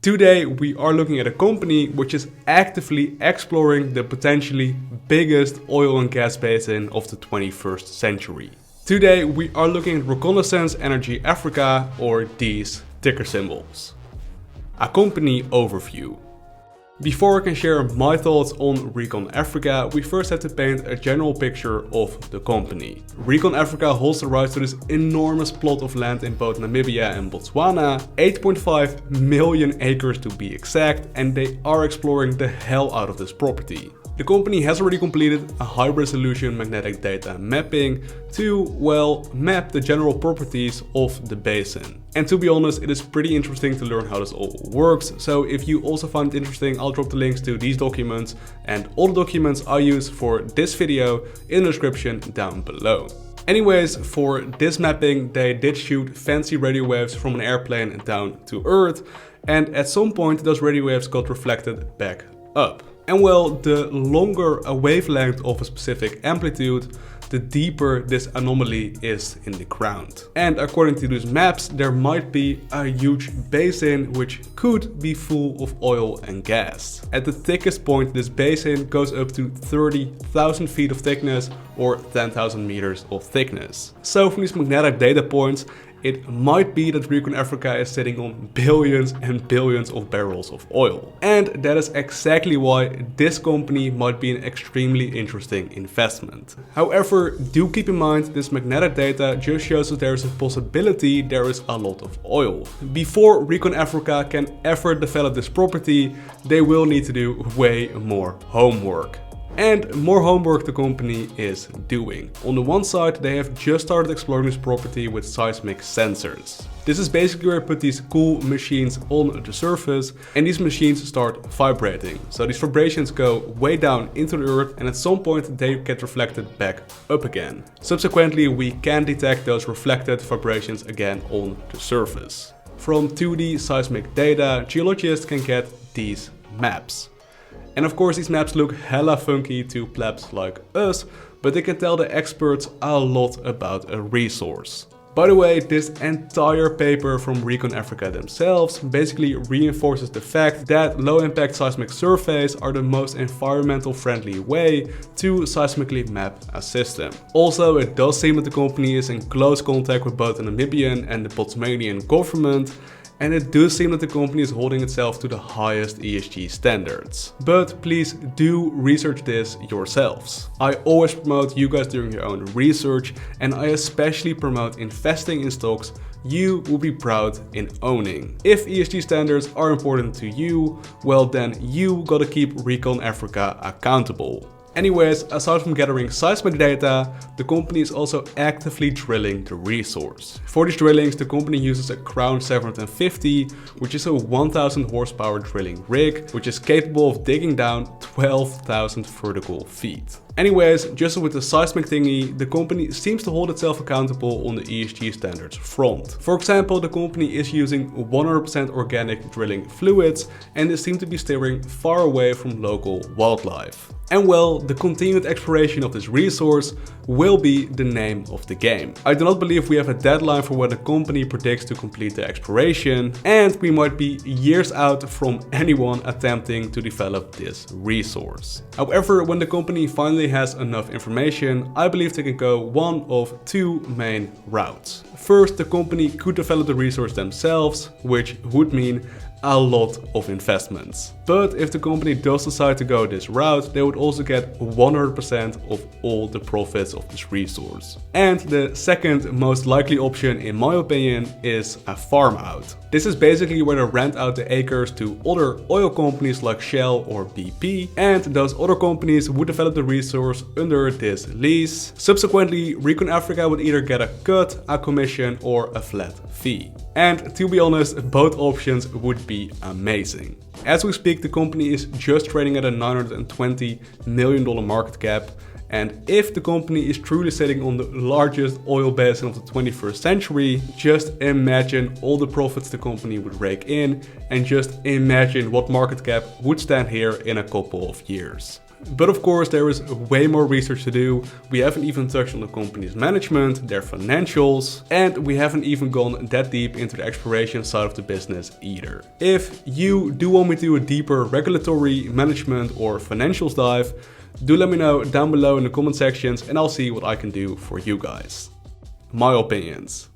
Today we are looking at a company which is actively exploring the potentially biggest oil and gas basin of the 21st century. Today we are looking at Reconnaissance Energy Africa, or these ticker symbols. A company overview. Before I can share my thoughts on Recon Africa, we first have to paint a general picture of the company. Recon Africa holds the rights to this enormous plot of land in both Namibia and Botswana, 8.5 million acres to be exact, and they are exploring the hell out of this property. The company has already completed a high resolution magnetic data mapping to, well, map the general properties of the basin. And to be honest, it is pretty interesting to learn how this all works. So if you also find it interesting, I'll drop the links to these documents and all the documents I use for this video in the description down below. Anyways, for this mapping, they did shoot fancy radio waves from an airplane down to Earth, and at some point those radio waves got reflected back up. And well, the longer a wavelength of a specific amplitude, the deeper this anomaly is in the ground. And according to these maps, there might be a huge basin which could be full of oil and gas. At the thickest point, this basin goes up to 30,000 feet of thickness or 10,000 meters of thickness. So from these magnetic data points, it might be that Recon Africa is sitting on billions and billions of barrels of oil. And that is exactly why this company might be an extremely interesting investment. However, do keep in mind this magnetic data just shows that there is a possibility there is a lot of oil. Before Recon Africa can ever develop this property, they will need to do way more homework. And more homework the company is doing. On the one side, they have just started exploring this property with seismic sensors. This is basically where I put these cool machines on the surface, and these machines start vibrating. So these vibrations go way down into the earth, and at some point they get reflected back up again. Subsequently, we can detect those reflected vibrations again on the surface. From 2D seismic data, geologists can get these maps. And of course these maps look hella funky to plebs like us, but they can tell the experts a lot about a resource. By the way, this entire paper from Recon Africa themselves basically reinforces the fact that low impact seismic surveys are the most environmental friendly way to seismically map a system. Also, it does seem that the company is in close contact with both the Namibian and the Botswanian government, and it does seem that the company is holding itself to the highest ESG standards. But please do research this yourselves. I always promote you guys doing your own research, and I especially promote investing in stocks you will be proud in owning. If ESG standards are important to you, well then you gotta keep Recon Africa accountable. Anyways, aside from gathering seismic data, the company is also actively drilling the resource. For these drillings, the company uses a Crown 750, which is a 1000 horsepower drilling rig, which is capable of digging down 12,000 vertical feet. Anyways, just with the seismic thingy, the company seems to hold itself accountable on the ESG standards front. For example, the company is using 100% organic drilling fluids, and they seem to be steering far away from local wildlife. And well, the continued exploration of this resource will be the name of the game. I do not believe we have a deadline for when the company predicts to complete the exploration, and we might be years out from anyone attempting to develop this resource. However, when the company finally has enough information, I believe they can go one of two main routes. First, the company could develop the resource themselves, which would mean a lot of investments. But if the company does decide to go this route, they would also get 100% of all the profits of this resource. And the second most likely option, in my opinion, is a farm out. This is basically where they rent out the acres to other oil companies like Shell or BP, and those other companies would develop the resource under this lease. Subsequently, Recon Africa would either get a cut, a commission, or a flat fee. And to be honest, both options would be amazing. As we speak, the company is just trading at a $920 million market cap. And if the company is truly sitting on the largest oil basin of the 21st century, just imagine all the profits the company would rake in, and just imagine what market cap would stand here in a couple of years. But of course there is way more research to do. We haven't even touched on the company's management, their financials, and we haven't even gone that deep into the exploration side of the business either. If you do want me to do a deeper regulatory, management or financials dive, do let me know down below in the comment sections and I'll see what I can do for you guys. My opinions.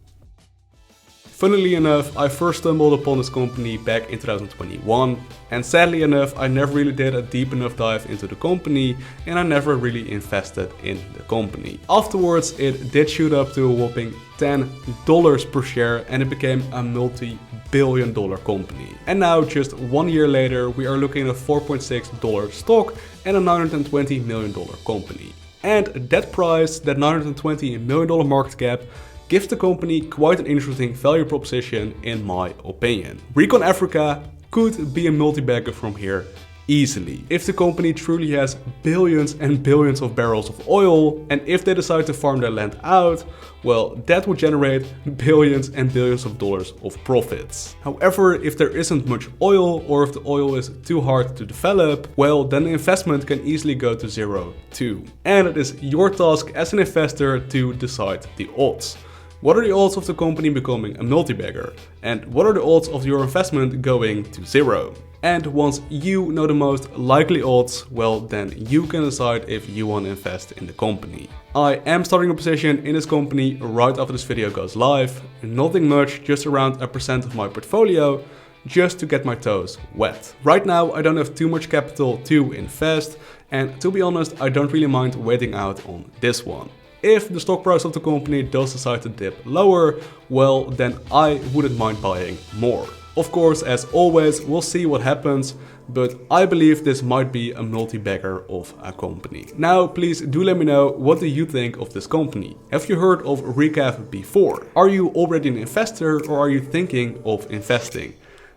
Funnily enough, I first stumbled upon this company back in 2021, and sadly enough I never really did a deep enough dive into the company and I never really invested in the company. Afterwards it did shoot up to a whopping $10 per share and it became a multi-billion-dollar company. And now just 1 year later we are looking at a $4.6 stock and a $920 million company. And that price, that $920 million market cap, gives the company quite an interesting value proposition in my opinion. Recon Africa could be a multi-bagger from here easily. If the company truly has billions and billions of barrels of oil, and if they decide to farm their land out, well, that would generate billions and billions of dollars of profits. However, if there isn't much oil, or if the oil is too hard to develop, well, then the investment can easily go to zero too. And it is your task as an investor to decide the odds. What are the odds of the company becoming a multi-bagger? And what are the odds of your investment going to zero? And once you know the most likely odds, well, then you can decide if you want to invest in the company. I am starting a position in this company right after this video goes live. Nothing much, just around 1% of my portfolio, just to get my toes wet. Right now I don't have too much capital to invest, and to be honest I don't really mind waiting out on this one. If the stock price of the company does decide to dip lower, well, then I wouldn't mind buying more. Of course, as always, we'll see what happens, but I believe this might be a multi-bagger of a company. Now, please do let me know, what do you think of this company? Have you heard of RECAF before? Are you already an investor or are you thinking of investing?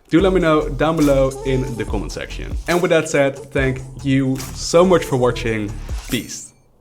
Do let me know down below in the comment section. And with that said, thank you so much for watching. Peace.